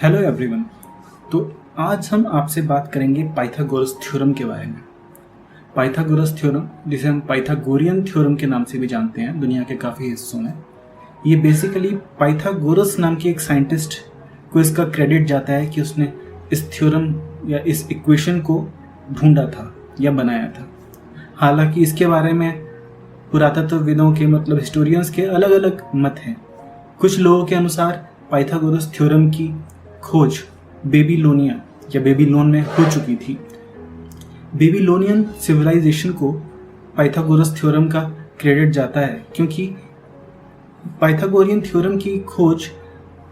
Hello everyone. तो आज हम आपसे बात करेंगे पाइथागोरस थ्योरम के बारे में। पाइथागोरस थ्योरम, जिसे हम पाइथागोरियन थ्योरम के नाम से भी जानते हैं दुनिया के काफ़ी हिस्सों में, ये बेसिकली पाइथागोरस नाम के एक साइंटिस्ट को इसका क्रेडिट जाता है कि उसने इस थ्योरम या इस इक्वेशन को ढूंढा था या बनाया था। हालांकि इसके बारे में पुरातत्वविदों के मतलब हिस्टोरियंस के अलग अलग मत हैं। कुछ लोगों के अनुसार पाइथागोरस थ्योरम की खोज बेबीलोनिया या बेबीलोन में हो चुकी थी। बेबीलोनियन सिविलाइजेशन को पाइथागोरस थ्योरम का क्रेडिट जाता है क्योंकि पाइथागोरियन थ्योरम की खोज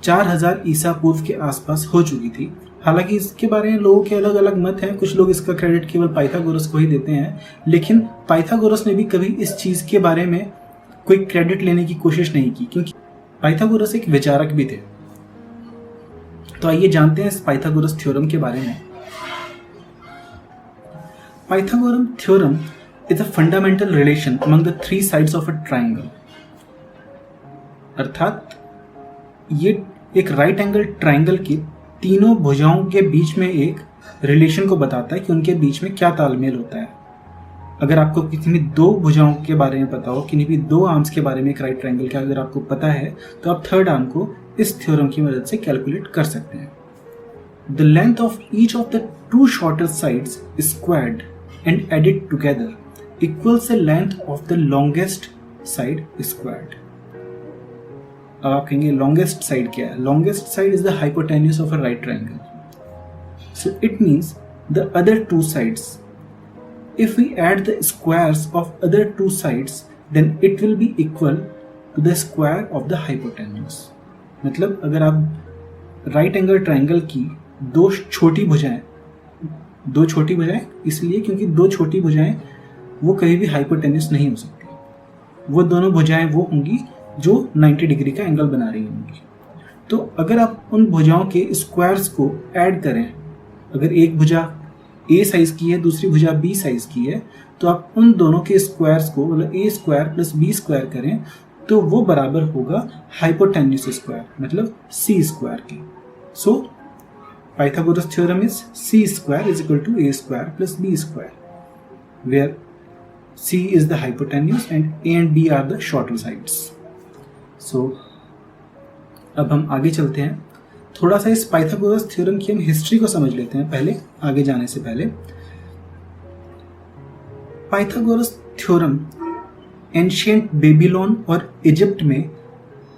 4000 ईसा पूर्व के आसपास हो चुकी थी। हालांकि इसके बारे में लोगों के अलग अलग मत हैं। कुछ लोग इसका क्रेडिट केवल पाइथागोरस को ही देते हैं, लेकिन पाइथागोरस ने भी कभी इस चीज़ के बारे में कोई क्रेडिट लेने की कोशिश नहीं की क्योंकि पाइथागोरस एक विचारक भी थे। तो आइए जानते हैं इस पाइथागोरस थ्योरम के बारे में। Pythagoras theorem is a fundamental relation among the three sides of a triangle. अर्थात ये एक राइट एंगल ट्राइंगल की तीनों भुजाओं के बीच में एक रिलेशन को बताता है कि उनके बीच में क्या तालमेल होता है। अगर आपको किसी भी दो भुजाओं के बारे में पता हो, किसी भी दो आर्म्स के बारे में एक राइट ट्राइंगल का अगर आपको पता है, तो आप थर्ड आर्म को इस थ्योरम की मदद से कैलकुलेट कर सकते हैं। The length of each of the two shorter sides squared and added together equals the length of the longest side squared. अब आप कहेंगे लॉन्गेस्ट साइड क्या है? Longest side is the hypotenuse of a right triangle, so it means the other two sides. If we add the squares of other two sides, then it will be equal to the square of the hypotenuse. मतलब अगर आप right angle triangle की दो छोटी भुजाएं इसलिए क्योंकि दो छोटी भुजाएं वो कभी भी हाइपोटेन्यूस नहीं हो सकती। वो दोनों भुजाएं वो होंगी जो 90 डिग्री का एंगल बना रही होंगी। तो अगर आप उन भुजाओं के स्क्वायर्स को ऐड करें, अगर एक भुजा ए साइज की है, दूसरी भुजा बी साइज की है, तो आप उन दोनों के स्क्वायर्स को मतलब ए स्क्वायर प्लस बी स्क्वायर करें तो वो बराबर होगा हाइपोटेन्यूस स्क्वायर मतलब सी स्क्वायर के। So Pythagoras theorem is C square is equal to A square plus B square, where C is the hypotenuse and A and B are the shorter sides. So अब हम आगे चलते हैं। थोड़ा सा इस पाइथागोरस थ्योरम की हम हिस्ट्री को समझ लेते हैं पहले, आगे जाने से पहले। पाइथागोरस थ्योरम एंशिएंट बेबीलोन और इजिप्ट में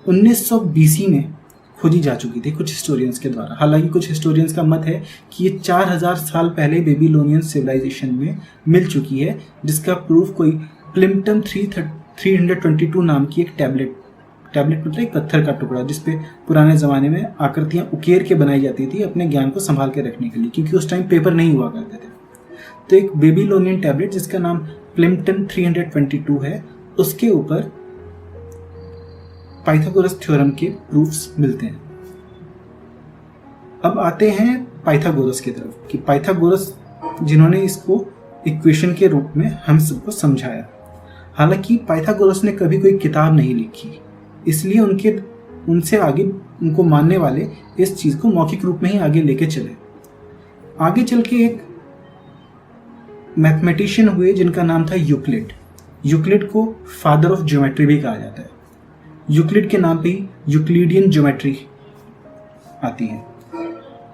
1900 बीसी में खोजी जा चुकी थी कुछ हिस्टोरियंस के द्वारा। हालांकि कुछ हिस्टोरियंस का मत है कि ये 4000 साल पहले बेबीलोनियन सिविलाइजेशन में मिल चुकी है, जिसका प्रूफ कोई प्लिम्पटन 322 नाम की एक टैबलेट मतलब एक पत्थर का टुकड़ा जिसपे पुराने ज़माने में आकृतियाँ उकेर के बनाई जाती थी अपने ज्ञान को संभाल के रखने के लिए, क्योंकि उस टाइम पेपर नहीं हुआ करते थे। तो एक बेबीलोनियन टैबलेट जिसका नाम प्लिम्पटन 322 है, उसके ऊपर पाइथागोरस थ्योरम के प्रूफ्स मिलते हैं। अब आते हैं पाइथागोरस की तरफ कि पाइथागोरस जिन्होंने इसको इक्वेशन के रूप में हम सबको समझाया। हालांकि पाइथागोरस ने कभी कोई किताब नहीं लिखी, इसलिए उनसे आगे उनको मानने वाले इस चीज़ को मौखिक रूप में ही आगे लेके चले। आगे चल के एक मैथमेटिशियन हुए जिनका नाम था यूक्लिड। यूक्लिड को फादर ऑफ ज्योमेट्री भी कहा जाता है। यूक्लिड के नाम पे ही यूक्लिडियन ज्योमेट्री आती है।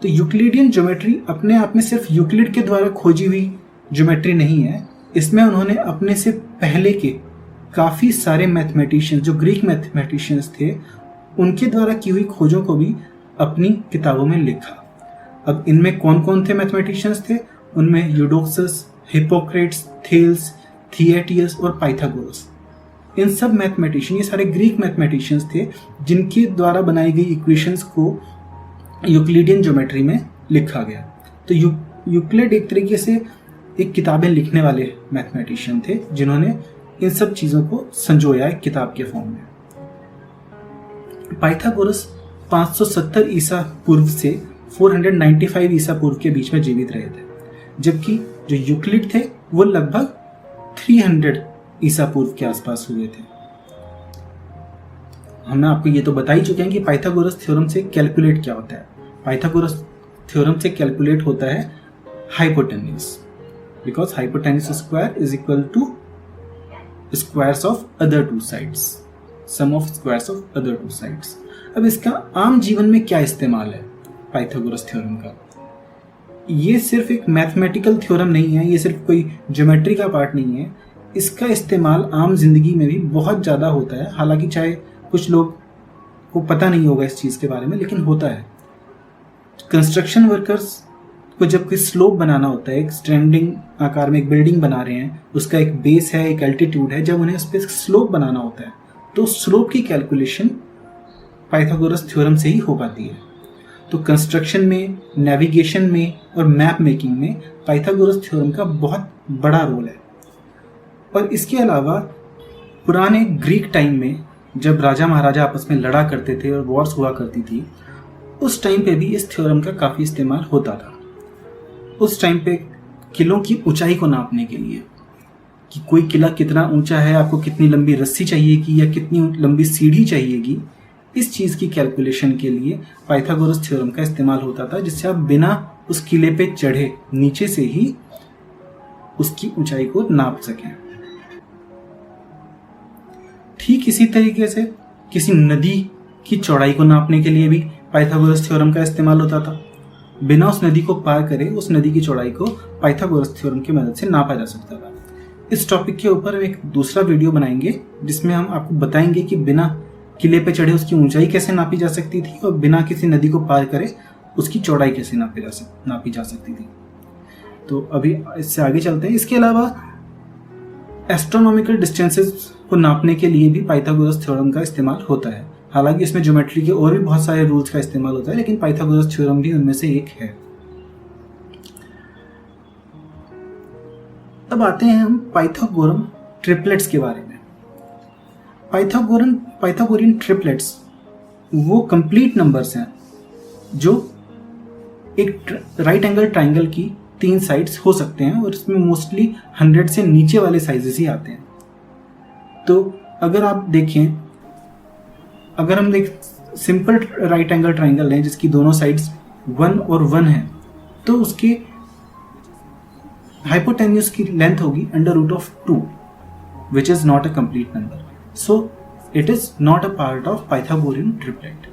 तो यूक्लिडियन ज्योमेट्री अपने आप में सिर्फ यूक्लिड के द्वारा खोजी हुई ज्योमेट्री नहीं है, इसमें उन्होंने अपने से पहले के काफ़ी सारे मैथमेटिशियंस जो ग्रीक मैथमेटिशियंस थे उनके द्वारा की हुई खोजों को भी अपनी किताबों में लिखा। अब इनमें कौन कौन थे मैथमेटिशियंस थे? उनमें यूडोक्सस, हिप्पोक्रेट्स, थेल्स, थिएटियस और पाइथागोरस। इन सब मैथमेटिशियन, ये सारे ग्रीक मैथमेटिशियंस थे जिनके द्वारा बनाई गई इक्वेशंस को यूक्लिडियन ज्योमेट्री में लिखा गया। तो यूक्लिड एक तरीके से एक किताबें लिखने वाले मैथमेटिशियन थे जिन्होंने इन सब चीज़ों को संजोया एक किताब के फॉर्म में। पाइथागोरस 570 ईसा पूर्व से 495 ईसा पूर्व के बीच में जीवित रहे थे, जबकि जो यूक्लिड थे वो लगभग 300 ईसा पूर्व के आसपास हुए थे। हमने आपको ये तो बता ही चुके हैं कि पाइथागोरस थ्योरम से कैलकुलेट क्या होता है। पाइथागोरस थ्योरम से कैलकुलेट होता है hypotenuse, because hypotenuse square is equal to squares of other two sides, sum of squares of other two sides. अब इसका आम जीवन में क्या इस्तेमाल है पाइथागोरस थ्योरम का? ये सिर्फ एक मैथमेटिकल थ्योरम नहीं है, ये सिर्फ कोई ज्योमेट्री का पार्ट नहीं है। इसका इस्तेमाल आम जिंदगी में भी बहुत ज़्यादा होता है, हालांकि चाहे कुछ लोग को पता नहीं होगा इस चीज़ के बारे में, लेकिन होता है। कंस्ट्रक्शन वर्कर्स को जब कोई स्लोप बनाना होता है, एक स्टैंडिंग आकार में एक बिल्डिंग बना रहे हैं, उसका एक बेस है, एक एल्टीट्यूड है, जब उन्हें उस पर स्लोप बनाना होता है तो स्लोप की कैलकुलेशन पाइथागोरस थ्योरम से ही हो पाती है। तो कंस्ट्रक्शन में, नेविगेशन में और मैप मेकिंग में पाइथागोरस थ्योरम का बहुत बड़ा रोल है। और इसके अलावा पुराने ग्रीक टाइम में जब राजा महाराजा आपस में लड़ा करते थे और वॉर्स हुआ करती थी, उस टाइम पे भी इस थ्योरम का काफ़ी इस्तेमाल होता था। उस टाइम पे किलों की ऊंचाई को नापने के लिए कि कोई किला कितना ऊंचा है, आपको कितनी लंबी रस्सी चाहिएगी या कितनी लंबी सीढ़ी चाहिएगी, इस चीज़ की कैलकुलेशन के लिए पाइथागोरस थ्योरम का इस्तेमाल होता था, जिससे आप बिना उस किले पे चढ़े नीचे से ही उसकी ऊंचाई को नाप सकें। ठीक इसी तरीके से किसी नदी की चौड़ाई को नापने के लिए भी पाइथागोरस थ्योरम का इस्तेमाल होता था। बिना उस नदी को पार करे उस नदी की चौड़ाई को पाइथागोरस थ्योरम की मदद से नापा जा सकता था। इस टॉपिक के ऊपर हम एक दूसरा वीडियो बनाएंगे जिसमें हम आपको बताएंगे कि बिना किले पे चढ़े उसकी ऊंचाई कैसे नापी जा सकती थी और बिना किसी नदी को पार करे उसकी चौड़ाई कैसे नापी जा सकती थी। तो अभी इससे आगे चलते हैं। इसके अलावा एस्ट्रोनॉमिकल डिस्टेंसेस को नापने के लिए भी पाइथागोरस थ्योरम का इस्तेमाल होता है। हालांकि इसमें ज्योमेट्री के और भी बहुत सारे रूल्स का इस्तेमाल होता है, लेकिन पाइथागोरस थ्योरम भी उनमें से एक है। अब आते हैं हम पाइथागोरन ट्रिपलेट्स के बारे में। पाइथागोरियन ट्रिपलेट्स वो कंप्लीट नंबर्स हैं जो एक राइट एंगल ट्राइंगल की 3 साइड्स हो सकते हैं और इसमें मोस्टली 100 से नीचे वाले साइजेस ही आते हैं। तो अगर आप देखें, अगर हम सिंपल राइट एंगल ट्राइंगल है जिसकी दोनों साइड्स 1 और 1 है, तो उसके हाइपोटेन्यूज की लेंथ होगी √2, which is not a complete number. So it is not a part of Pythagorean triplet.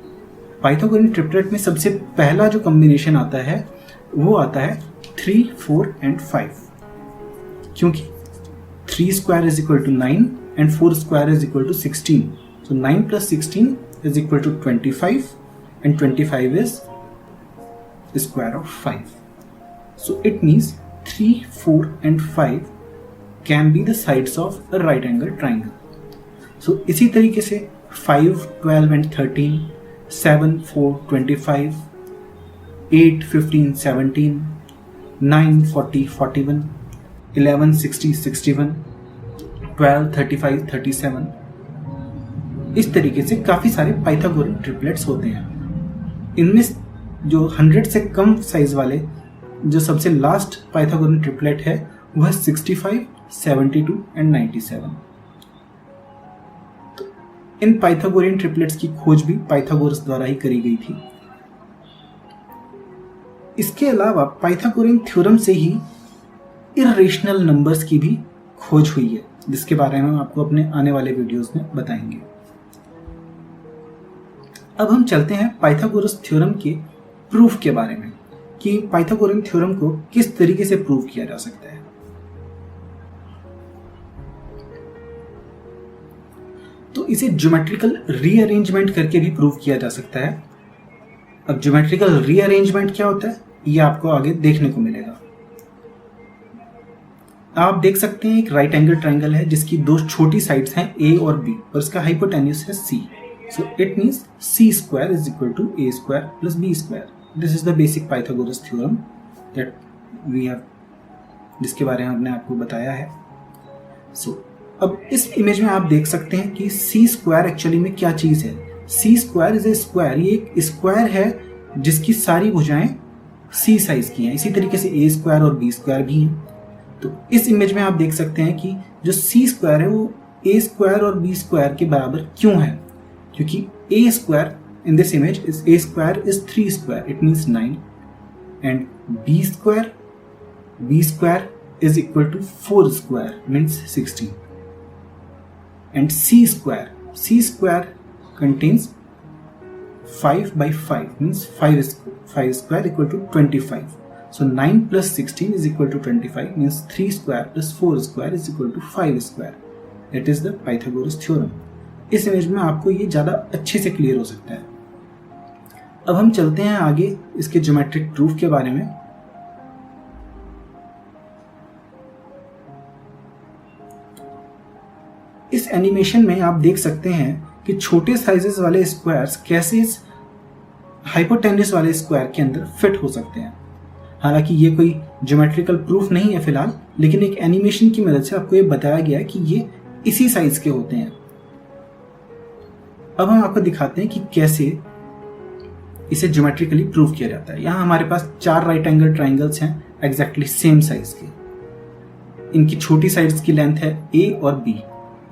Pythagorean triplet में सबसे पहला जो कॉम्बिनेशन आता है वो आता है 3, 4 and 5, क्योंकि 3 square is equal to 9 and 4 square is equal to 16. So 9 plus 16 is equal to 25 and 25 is the square of 5. So it means 3, 4 and 5 can be the sides of a right angle triangle. So इसी तरीके से 5, 12 and 13, 7, 4, 25, 8, 15, 17, 9, 40, 41, 11, 60, 61, 12, 35, 37, इस तरीके से काफ़ी सारे Pythagorean triplets होते हैं। इनमें जो 100 से कम साइज वाले जो सबसे लास्ट पाइथागोरियन ट्रिपलेट है वह 65, 72 एंड 97। तो इन पाइथागोरियन ट्रिपलेट्स की खोज भी पाइथागोरस द्वारा ही करी गई थी। इसके अलावा पाइथागोरियन थ्योरम से ही इर्रेशनल नंबर्स की भी खोज हुई है, जिसके बारे में हम आपको अपने आने वाले वीडियोस में बताएंगे। अब हम चलते हैं पाइथागोरस थ्योरम के प्रूफ के बारे में कि पाइथागोरियन थ्योरम को किस तरीके से प्रूव किया जा सकता है। तो इसे ज्योमेट्रिकल रीअरेंजमेंट करके भी प्रूव किया जा सकता है। अब ज्योमेट्रिकल रीअरेंजमेंट क्या होता है ये आपको आगे देखने को मिलेगा। आप देख सकते हैं एक राइट एंगल ट्राइंगल है जिसकी 2 छोटी साइड्स हैं A और B और इसका हाइपोटेन्यूज है C। So it means C square is equal to A square plus B square. This is the basic Pythagoras theorem that we have, जिसके बारे में हमने आपको बताया है। So अब इस इमेज में आप देख सकते हैं कि C square एक्चुअली में क्या चीज़ है। C square is a square, ये एक स्क्वायर है जिसकी सारी भुजाएं C साइज की हैं। इसी तरीके से A square और B square भी हैं। तो इस इमेज में आप देख सकते हैं कि जो C square है वो A square और B square के बराबर क्यों है, क्योंकि A square in this image is a square is 3 square, it means 9, and b square is equal to 4 square, means 16, and c square contains 5 by 5, means 5 square equal to 25. So 9 plus 16 is equal to 25, means 3 square plus 4 square is equal to 5 square. That is the Pythagoras theorem. इस image में आपको ये ज़्यादा अच्छे से clear हो सकता है. अब हम चलते हैं आगे इसके ज्योमेट्रिक प्रूफ के बारे में. इस एनिमेशन में आप देख सकते हैं कि छोटे साइजेस वाले स्क्वायर्स कैसे इस हाइपोटेन्यूस वाले स्क्वायर के अंदर फिट हो सकते हैं. हालांकि ये कोई ज्योमेट्रिकल प्रूफ नहीं है फिलहाल, लेकिन एक एनिमेशन की मदद से आपको ये बताया गया है कि ये इसी साइज के होते हैं. अब हम आपको दिखाते हैं कि कैसे इसे ज्योमेट्रिकली प्रूव किया जाता है. यहाँ हमारे पास 4 राइट एंगल ट्राइंगल्स हैं एग्जैक्टली सेम साइज के. इनकी छोटी साइड्स की लेंथ है a और b.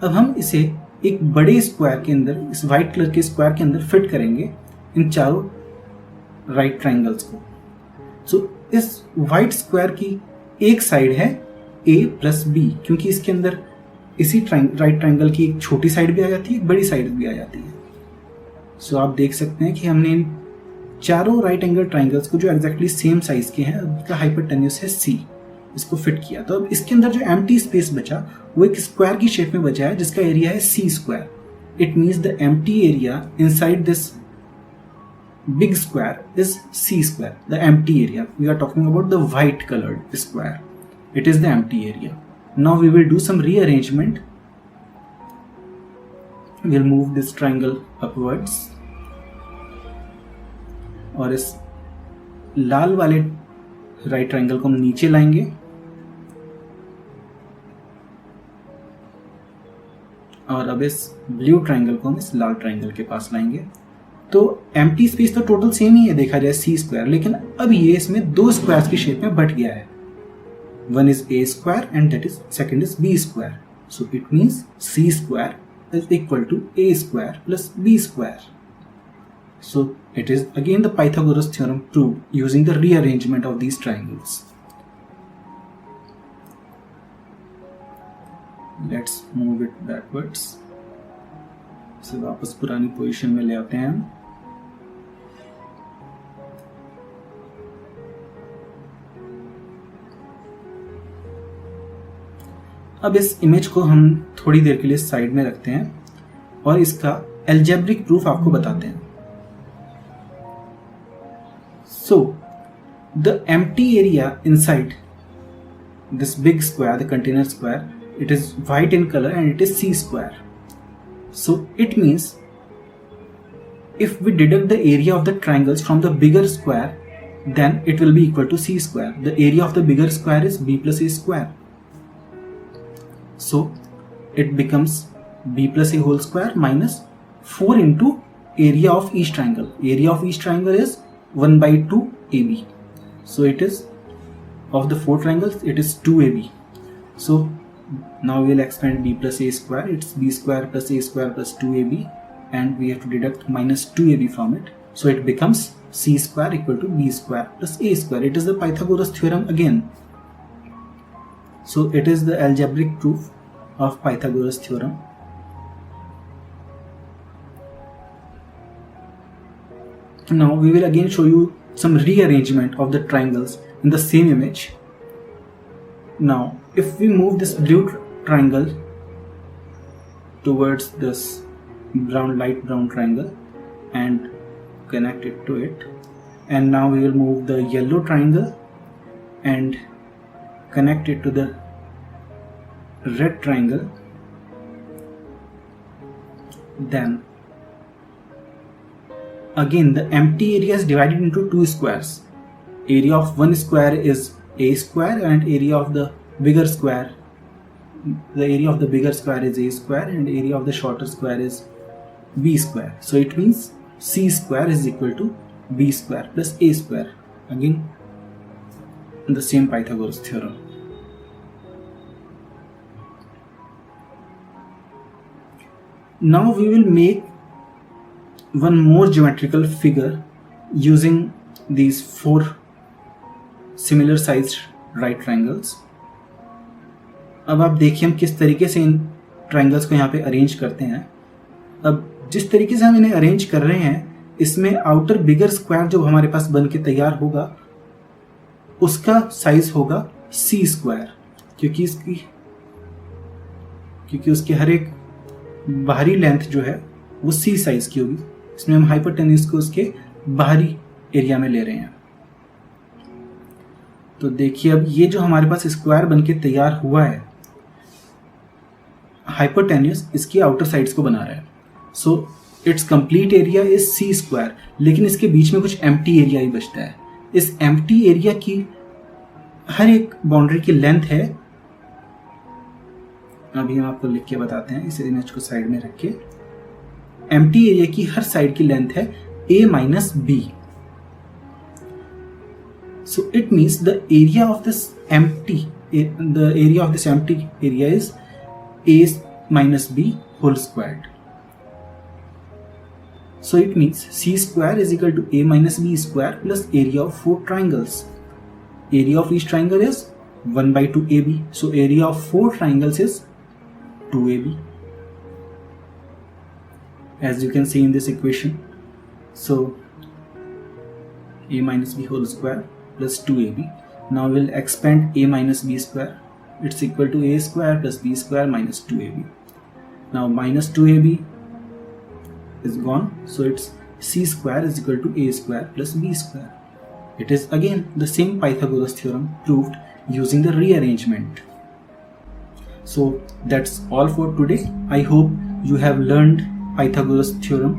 अब हम इसे एक बड़े स्क्वायर के अंदर, इस वाइट कलर के स्क्वायर के अंदर फिट करेंगे इन चारों राइट ट्राइंगल्स को. सो इस वाइट स्क्वायर की एक साइड है a प्लस b, क्योंकि इसके अंदर इसी राइट ट्राइंगल की एक छोटी साइड भी आ जाती है, एक बड़ी साइड भी आ जाती है. सो आप देख सकते हैं कि हमने इन चारों राइट एंगल ट्राइंगल्स को जो एग्जैक्टली सेम साइज के हैं, उनका हाइपोटेन्यूस है c, इसको फिट किया. तो अब इसके अंदर जो एम्प्टी स्पेस बचा वो एक स्क्वायर की शेप में बचा है जिसका एरिया है c square. It means the empty area inside this big square is c square, the empty area. We are talking about the white colored square. It is the empty area. Now we will do some rearrangement. We'll move this triangle upwards. और इस लाल वाले right triangle को हम नीचे लाएंगे और अब इस ब्लू ट्राइंगल को हम इस लाल ट्राइंगल के पास लाएंगे. तो एम्प्टी स्पेस तो टोटल सेम ही है देखा जाए c स्क्वायर, लेकिन अब ये इसमें दो स्क्वायर्स की शेप में बट गया है. One is a square and that is second is b square. So it means c square is equal to a square plus b square. So it is again the Pythagoras theorem proved using the rearrangement of these triangles. Let's move it backwards. इसे वापस पुरानी position में ले आते हैं हम. अब इस इमेज को हम थोड़ी देर के लिए साइड में रखते हैं और इसका एल्जेब्रिक प्रूफ आपको बताते हैं. So, the empty area inside this big square, the container square, it is white in color and it is c square. So, it means if we deduct the area of the triangles from the bigger square, then it will be equal to c square. The area of the bigger square is b plus a square. So, it becomes b plus a whole square minus 4 into area of each triangle. Area of each triangle is 1 by 2 AB. So it is, of the 4 triangles, it is 2 AB. So now we will expand b plus a square. It's b square plus a square plus 2 AB, and we have to deduct minus 2 AB from it. So it becomes c square equal to b square plus a square. It is the Pythagoras theorem again. So it is the algebraic proof of Pythagoras theorem. Now we will again show you some rearrangement of the triangles in the same image. Now if we move this blue triangle towards this light brown triangle and connect it to it, and now we will move the yellow triangle and connect it to the red triangle, then again the empty area is divided into two squares. Area of one square is a square and area of the bigger square, the area of the bigger square is a square and area of the shorter square is b square. So it means c square is equal to b square plus a square. Again the same Pythagoras theorem. Now we will make one more geometrical figure using these 4 similar sized right triangles. अब आप देखिए हम किस तरीके से इन triangles को यहाँ पे अरेंज करते हैं. अब जिस तरीके से हम इन्हें अरेंज कर रहे हैं, इसमें आउटर बिगर स्क्वायर जो हमारे पास बन के तैयार होगा उसका साइज होगा सी स्क्वायर, क्योंकि उसकी हर एक बाहरी लेंथ जो है वो सी साइज की होगी. इसमें हम हाइपोटेन्यूज को उसके बाहरी एरिया में ले रहे हैं. तो देखिए अब ये जो हमारे पास स्क्वायर बन के तैयार हुआ है, हाइपोटेन्यूज इसकी आउटर साइड्स को बना रहा है. So it's complete area is C square, लेकिन इसके बीच में कुछ एम्प्टी एरिया ही बचता है. इस एम्प्टी एरिया की हर एक बाउंड्री की लेंथ है, अभी हम आपको लिख के बताते हैं, इस इमेज को साइड में रख के. एम्प्टी एरिया की हर साइड की लेंथ है a minus b. So it means the area of this empty area is a minus b whole squared. So it means c square is equal to a minus b square plus area of 4 triangles. Area of each triangle is 1 by 2 ab. So area of 4 triangles is 2 ab. As you can see in this equation. So a minus b whole square plus 2ab. Now we'll expand a minus b square. It's equal to a square plus b square minus 2ab. Now minus 2ab is gone. So it's c square is equal to a square plus b square. It is again the same Pythagoras theorem proved using the rearrangement. So that's all for today. I hope you have learned Pythagoras theorem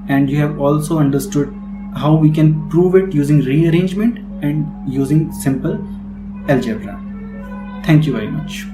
and you have also understood how we can prove it using rearrangement and using simple algebra. Thank you very much.